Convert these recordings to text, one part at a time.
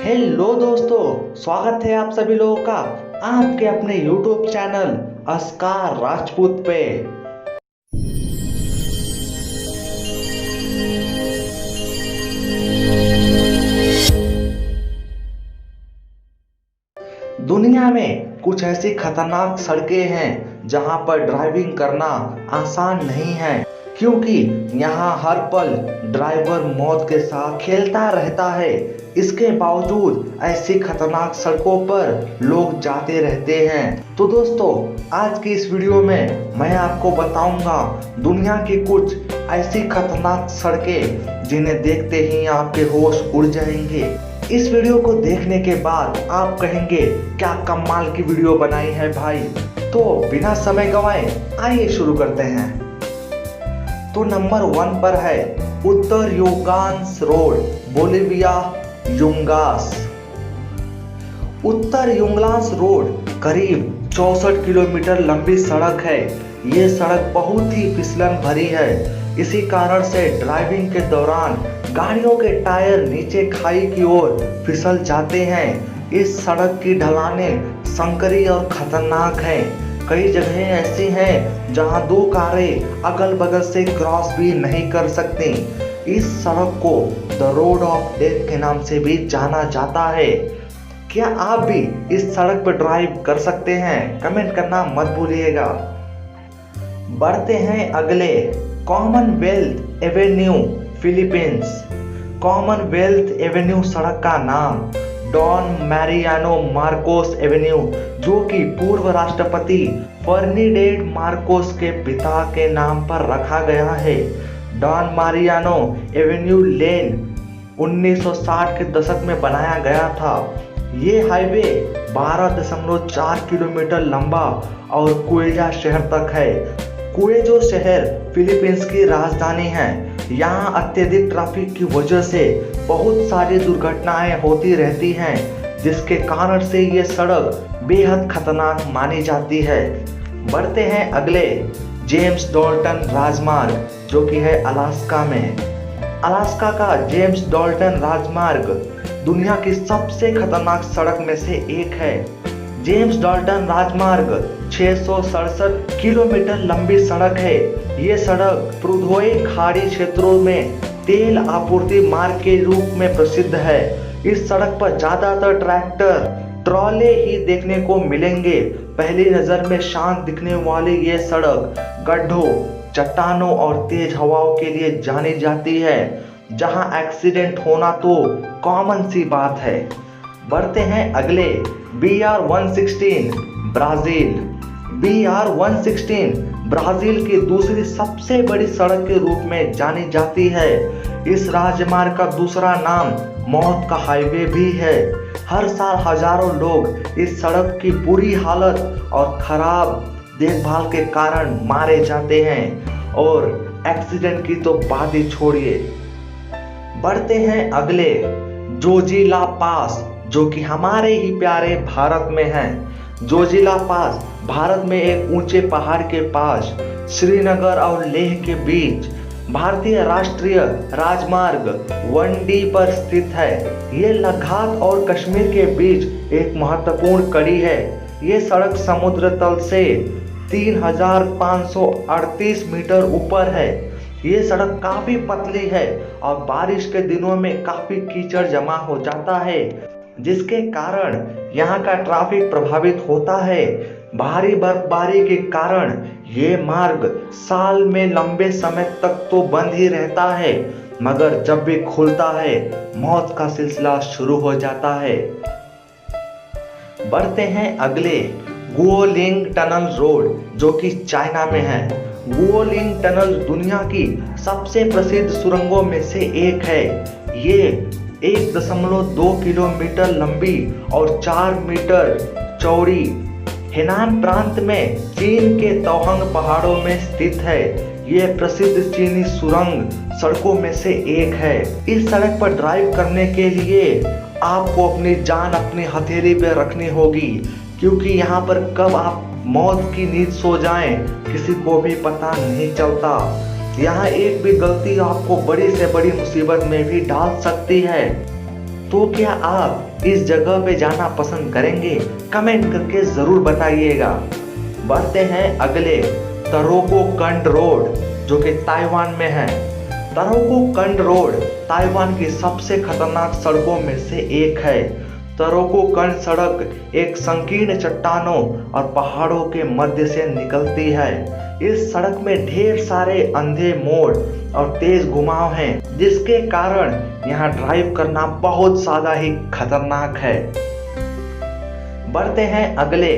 Hello दोस्तों, स्वागत है आप सभी लोगों का आपके अपने YouTube चैनल अस्कार राजपूत पे। दुनिया में कुछ ऐसी खतरनाक सड़कें हैं जहां पर ड्राइविंग करना आसान नहीं है, क्योंकि यहाँ हर पल ड्राइवर मौत के साथ खेलता रहता है। इसके बावजूद ऐसी खतरनाक सड़कों पर लोग जाते रहते हैं। तो दोस्तों, आज की इस वीडियो में मैं आपको बताऊंगा दुनिया की कुछ ऐसी खतरनाक सड़कें जिन्हें देखते ही आपके होश उड़ जाएंगे। इस वीडियो को देखने के बाद आप कहेंगे क्या कमाल की वीडियो बनाई है भाई। तो बिना समय गवाए आइए शुरू करते हैं। तो नंबर 1 पर है उत्तर युगांस रोड, बोलिविया, युंगास। उत्तर युंगलास रोड करीब 64 किलोमीटर लंबी सड़क है। ये सड़क बहुत ही फिसलन भरी है। इसी कारण से ड्राइविंग के दौरान गाड़ियों के टायर नीचे खाई की ओर फिसल जाते हैं। इस सड़क की ढलानें संकरी और खतरनाक हैं। कई जगह ऐसी हैं जहां दो कारें अगल बगल से क्रॉस भी नहीं कर सकती। इस सड़क को द रोड ऑफ डेथ के नाम से भी जाना जाता है। क्या आप भी इस सड़क पर ड्राइव कर सकते हैं? कमेंट करना मत भूलिएगा। बढ़ते हैं अगले, Commonwealth Avenue, Philippines. Commonwealth Avenue सड़क का नाम डॉन मैरियानो मार्कोस एवेन्यू, जो कि पूर्व राष्ट्रपति फर्डिनेंड मार्कोस के पिता के नाम पर रखा गया है। डॉन मैरियानो एवेन्यू लेन 1960 के दशक में बनाया गया था। ये हाईवे 12.4 किलोमीटर लंबा और कुएजा शहर तक है। कुएजो शहर फिलीपींस की राजधानी है। यहाँ अत्यधिक ट्रैफिक की वजह से बहुत सारी दुर्घटनाएं होती रहती हैं, जिसके कारण से ये सड़क बेहद खतरनाक मानी जाती है। बढ़ते हैं अगले, जेम्स डॉल्टन राजमार्ग, जो कि है अलास्का में। अलास्का का जेम्स डॉल्टन राजमार्ग दुनिया की सबसे खतरनाक सड़क में से एक है। जेम्स डॉल्टन राजमार्ग 667 किलोमीटर लंबी सड़क है। ये सड़क प्रुधोए खाड़ी क्षेत्रों में तेल आपूर्ति मार्ग के रूप में प्रसिद्ध है। इस सड़क पर ज्यादातर ट्रैक्टर ट्रॉले ही देखने को मिलेंगे। पहली नजर में शांत दिखने वाली ये सड़क गड्ढों, चट्टानों और तेज हवाओं के लिए जानी जाती है, जहां एक्सीडेंट होना तो कॉमन सी बात है। बढ़ते हैं अगले, BR-116 ब्राजील। BR-116 ब्राजील की दूसरी सबसे बड़ी सड़क के रूप में जानी जाती है। इस राजमार्ग का दूसरा नाम मौत का हाईवे भी है। हर साल हजारों लोग इस सड़क की बुरी हालत और खराब देखभाल के कारण मारे जाते हैं, और एक्सीडेंट की तो बात ही छोड़िए। बढ़ते हैं अगले, जोजिला पास, जो कि हमारे ही प्यारे भारत में है। जोजिला पास भारत में एक ऊंचे पहाड़ के पास श्रीनगर और लेह के बीच भारतीय राष्ट्रीय राजमार्ग 1D पर स्थित है। ये लद्दाख और कश्मीर के बीच एक महत्वपूर्ण कड़ी है। ये सड़क समुद्र तल से 3538 मीटर ऊपर है। ये सड़क काफी पतली है और बारिश के दिनों में काफी कीचड़ जमा हो जाता है, जिसके कारण यहाँ का ट्रैफिक प्रभावित होता है। भारी बर्फबारी के कारण ये मार्ग साल में लंबे समय तक तो बंद ही रहता है, मगर जब भी खुलता है मौत का सिलसिला शुरू हो जाता है। बढ़ते हैं अगले, गुओलिंग टनल रोड, जो कि चाइना में है। गुओलिंग टनल दुनिया की सबसे प्रसिद्ध सुरंगों में से एक है। ये 1.2 किलोमीटर लंबी और 4 मीटर चौड़ी हेनान प्रांत में चीन के तवांग पहाड़ों में स्थित है। ये प्रसिद्ध चीनी सुरंग सड़कों में से एक है। इस सड़क पर ड्राइव करने के लिए आपको अपनी जान अपनी हथेली पे रखनी होगी, क्योंकि यहाँ पर कब आप मौत की नींद सो जाएं किसी को भी पता नहीं चलता। यहाँ एक भी गलती आपको बड़ी से बड़ी मुसीबत में भी डाल सकती है। तो क्या आप इस जगह पे जाना पसंद करेंगे? कमेंट करके ज़रूर बताइएगा। बढ़ते हैं अगले, तरोको कंड रोड, जो कि ताइवान में है। तरोको कंड रोड ताइवान की सबसे खतरनाक सड़कों में से एक है। तरोको कंड सड़क एक संकीर्ण चट्टानों और पहाड़ों के मध्य से निकलती है। इस सड़क में ढेर सारे अंधे मोड़ और तेज घुमाव हैं, जिसके कारण यहाँ ड्राइव करना बहुत ज़्यादा ही खतरनाक है। बढ़ते हैं अगले,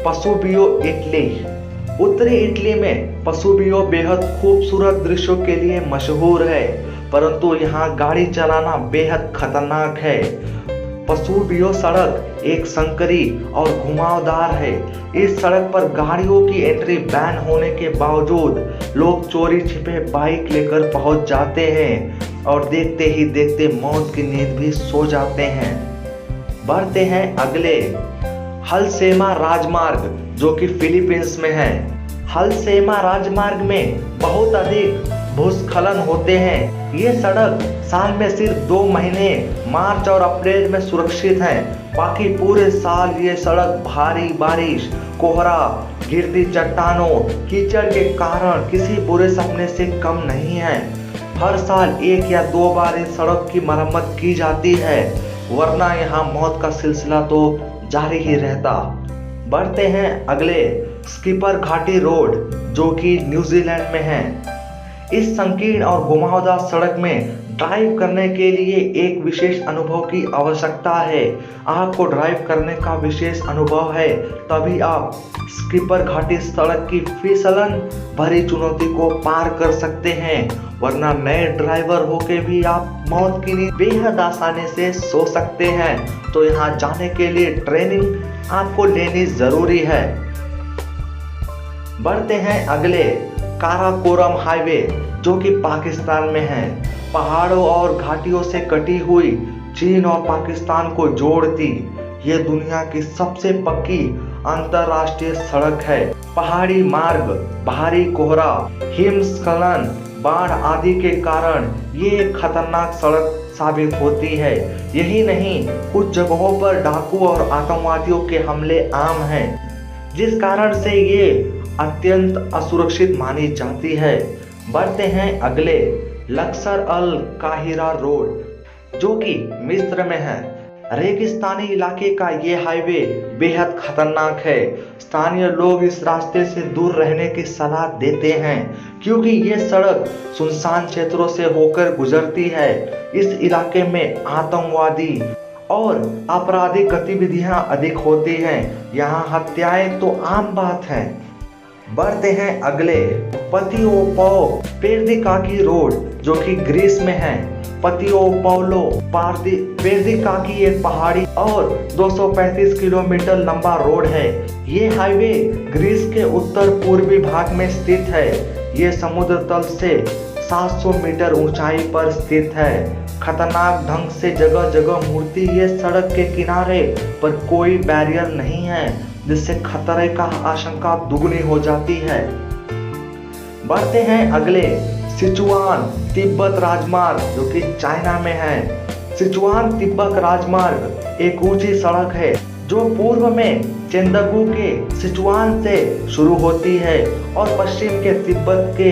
पसुबियो इटली। उत्तरी इटली में पसुबियो बेहद खूबसूरत दृश्यों के लिए मशहूर है, परंतु यहाँ गाड़ी चलाना बेहद खतरनाक है। पसुबियो सड़क एक संकरी और घुमावदार है। इस सड़क पर गाड़ियों की एंट्री बैन होने के बावजूद लोग चोरी छिपे बाइक लेकर पहुंच जाते हैं और देखते ही देखते मौत की नींद भी सो जाते हैं। बढ़ते हैं अगले, हलसेमा राजमार्ग, जो कि फिलीपींस में है। हलसेमा राजमार्ग में बहुत अधिक भूस्खलन होते हैं। ये सड़क साल में सिर्फ 2 महीने मार्च और अप्रैल में सुरक्षित है। बाकी पूरे साल ये सड़क भारी बारिश, कोहरा, गिरती चट्टानों, कीचड़ के कारण किसी बुरे सपने से कम नहीं है। हर साल 1 या 2 बार इस सड़क की मरम्मत की जाती है, वरना यहाँ मौत का सिलसिला तो जारी ही रहता। बढ़ते हैं अगले, स्किपर घाटी रोड, जो कि न्यूजीलैंड में है। इस संकीर्ण और घुमावदार सड़क में ड्राइव करने के लिए एक विशेष अनुभव की आवश्यकता है। आपको ड्राइव करने का विशेष अनुभव है, तभी आप स्किपर घाटी सड़क की फिसलन भरी चुनौती को पार कर सकते हैं, वरना नए ड्राइवर होके भी आप मौत की नींद बेहद आसानी से सो सकते हैं। तो यहाँ जाने के लिए ट्रेनिंग आपको लेनी जरूरी है। बढ़ते हैं अगले, काराकोरम हाईवे, जो कि पाकिस्तान में है। पहाड़ों और घाटियों से कटी हुई चीन और पाकिस्तान को जोड़ती ये दुनिया की सबसे पक्की अंतरराष्ट्रीय सड़क है। पहाड़ी मार्ग, भारी कोहरा, हिमस्खलन, बाढ़ आदि के कारण ये एक खतरनाक सड़क साबित होती है। यही नहीं, कुछ जगहों पर डाकू और आतंकवादियों के हमले आम हैं, जिस कारण से ये अत्यंत असुरक्षित मानी जाती है। बढ़ते हैं अगले, लक्सर अल काहिरा रोड, जो कि मिस्र में है। रेगिस्तानी इलाके का ये हाईवे बेहद खतरनाक है। स्थानीय लोग इस रास्ते से दूर रहने की सलाह देते हैं, क्योंकि ये सड़क सुनसान क्षेत्रों से होकर गुजरती है। इस इलाके में आतंकवादी और आपराधिक गतिविधियां अधिक होती हैं। यहाँ हत्याएं तो आम बात है। बढ़ते हैं अगले, पतिओपाउ पेर्दिकाकी रोड, जो कि ग्रीस में है। पतिओपाउलो पेर्दिकाकी एक पहाड़ी और 235 किलोमीटर लंबा रोड है। ये हाईवे ग्रीस के उत्तर पूर्वी भाग में स्थित है। ये समुद्र तल से 700 मीटर ऊंचाई पर स्थित है। खतरनाक ढंग से जगह जगह मूर्ति ये सड़क के किनारे पर कोई बैरियर नहीं है, जिससे खतरे का आशंका दुगनी हो जाती है। बढ़ते हैं अगले, सिचुआन तिब्बत राजमार्ग, जो कि चाइना में है। सिचुआन तिब्बत राजमार्ग एक ऊंची सड़क है, जो पूर्व में चेंदगू के सिचुआन से शुरू होती है और पश्चिम के तिब्बत के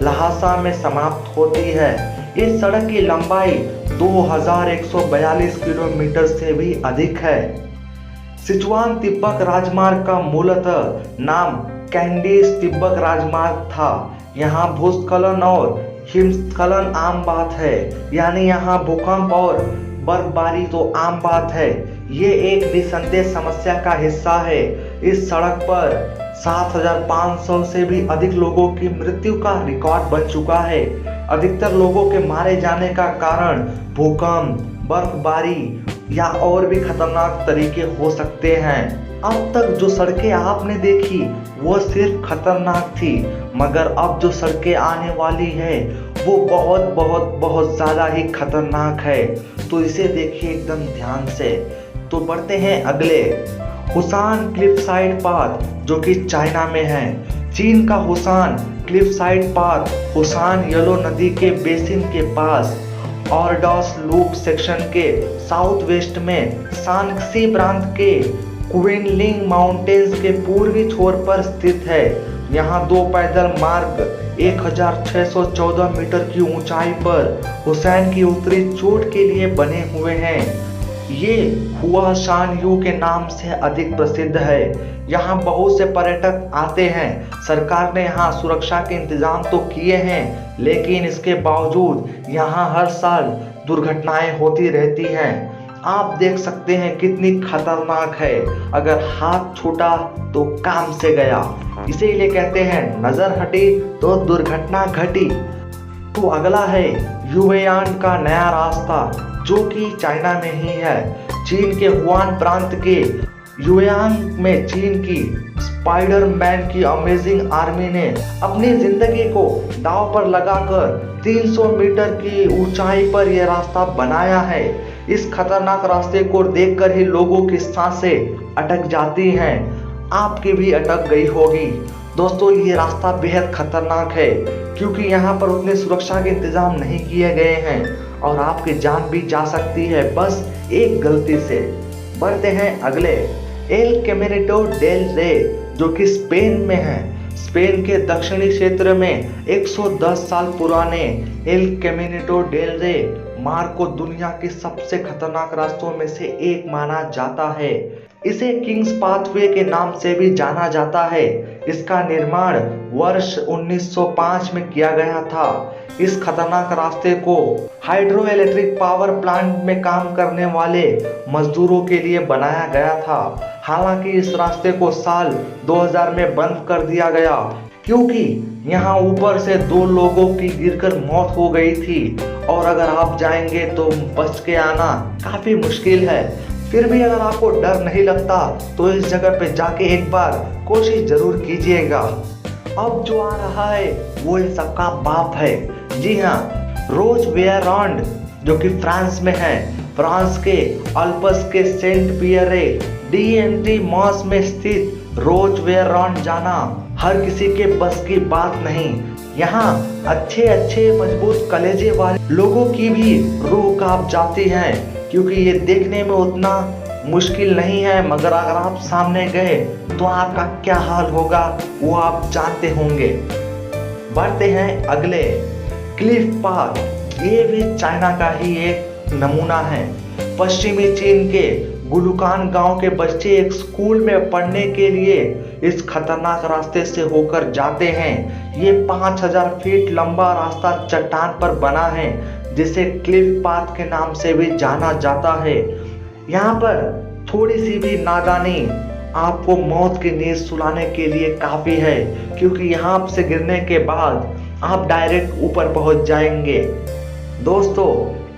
लहासा में समाप्त होती है। इस सड़क की लंबाई 2142 किलोमीटर से भी अधिक है। सिचुआन तिब्बत राजमार्ग का मूलतः नाम कैंडिस तिब्बत राजमार्ग था। यहाँ भूस्खलन और हिमस्खलन आम बात है, यानी यहाँ भूकंप और बर्फबारी तो आम बात है। ये एक निसंदेह समस्या का हिस्सा है। इस सड़क पर 7500 से भी अधिक लोगों की मृत्यु का रिकॉर्ड बन चुका है। अधिकतर लोगों के मारे जाने का कारण भूकंप, बर्फबारी या और भी खतरनाक तरीके हो सकते हैं। अब तक जो सड़कें आपने देखी वो सिर्फ खतरनाक थी, मगर अब जो सड़कें आने वाली है वो बहुत बहुत बहुत ज़्यादा ही खतरनाक है। तो इसे देखिए एकदम ध्यान से। तो बढ़ते हैं अगले, हुसान क्लिफ साइड पाथ, जो कि चाइना में है। चीन का हुसान क्लिफ साइड पाथ हुसान येलो नदी के बेसिन के पास ऑर्डोस लूप सेक्शन के साउथ वेस्ट में शांक्सी प्रांत के क्विनलिंग माउंटेन्स के पूर्वी छोर पर स्थित है। यहाँ 2 पैदल मार्ग 1614 मीटर की ऊंचाई पर हुसैन की उत्तरी चोट के लिए बने हुए हैं। ये हुआशान यू के नाम से अधिक प्रसिद्ध है। यहाँ बहुत से पर्यटक आते हैं। सरकार ने यहाँ सुरक्षा के इंतजाम तो किए हैं, लेकिन इसके बावजूद यहाँ हर साल दुर्घटनाएं होती रहती हैं। आप देख सकते हैं कितनी खतरनाक है। अगर हाथ छूटा तो काम से गया। इसीलिए कहते हैं नजर हटी तो दुर्घटना घटी। तो अगला है युएयान का नया रास्ता, जो कि चाइना में ही है। चीन के हुआन प्रांत के युएयान में चीन की स्पाइडरमैन की अमेजिंग आर्मी ने अपनी जिंदगी को दांव पर लगाकर 300 मीटर की ऊंचाई पर यह रास्ता बनाया है। इस खतरनाक रास्ते को देखकर ही लोगों की सांसें अटक जाती हैं। आपकी भी अटक गई होगी। दोस्तों, ये रास्ता बेहद खतरनाक है क्योंकि यहाँ पर उतने सुरक्षा के इंतजाम नहीं किए गए हैं और आपकी जान भी जा सकती है बस एक गलती से। बढ़ते हैं अगले, एल कैमिनो डेल रे, जो कि स्पेन में है। स्पेन के दक्षिणी क्षेत्र में 110 साल पुराने एल कैमिनो डेल रे मार्ग को दुनिया के सबसे खतरनाक रास्तों में से एक माना जाता है। इसे किंग्स पाथवे के नाम से भी जाना जाता है। इसका निर्माण वर्ष 1905 में किया गया था। इस खतरनाक रास्ते को हाइड्रो इलेक्ट्रिक पावर प्लांट में काम करने वाले मजदूरों के लिए बनाया गया था। हालांकि इस रास्ते को साल 2000 में बंद कर दिया गया क्योंकि यहाँ ऊपर से 2 लोगों की गिरकर मौत हो गई थी और अगर आप जाएंगे तो बच के आना काफी मुश्किल है। फिर भी अगर आपको डर नहीं लगता तो इस जगह पे जाके एक बार कोशिश जरूर कीजिएगा। अब जो आ रहा है वो इन सबका बाप है। जी हाँ, रोज वेयरॉन्ड, जो कि फ्रांस में है। फ्रांस के अल्प्स के सेंट पियरे डी मॉस में स्थित रोज वेयरॉन्ड जाना हर किसी के बस की बात नहीं। यहाँ अच्छे मजबूत कलेजे वाले लोगों की भी रूह कांप जाती है क्योंकि ये देखने में उतना मुश्किल नहीं है, मगर अगर आप सामने गए तो आपका क्या हाल होगा वो आप जानते होंगे। बढ़ते हैं अगले, क्लिफ पाथ। ये भी चाइना का ही एक नमूना है। पश्चिमी चीन के गुलुकान गांव के बच्चे एक स्कूल में पढ़ने के लिए इस खतरनाक रास्ते से होकर जाते हैं। ये 5000 फीट लंबा रास्ता चट्टान पर बना है जिसे क्लिफ पाथ के नाम से भी जाना जाता है। यहाँ पर थोड़ी सी भी नादानी आपको मौत की नींद सुलाने के लिए काफी है क्योंकि यहाँ से गिरने के बाद आप डायरेक्ट ऊपर पहुंच जाएंगे। दोस्तों,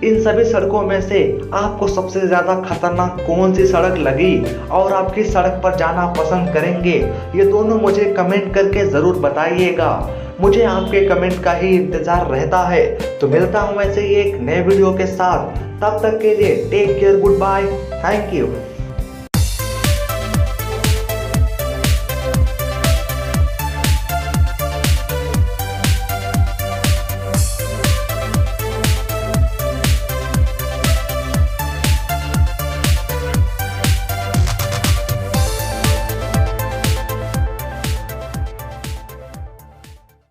इन सभी सड़कों में से आपको सबसे ज्यादा खतरनाक कौन सी सड़क लगी और आप किस सड़क पर जाना पसंद करेंगे, ये दोनों मुझे कमेंट करके जरूर बताइएगा। मुझे आपके कमेंट का ही इंतजार रहता है। तो मिलता हूँ ऐसे ही एक नए वीडियो के साथ। तब तक के लिए take care, goodbye, thank you.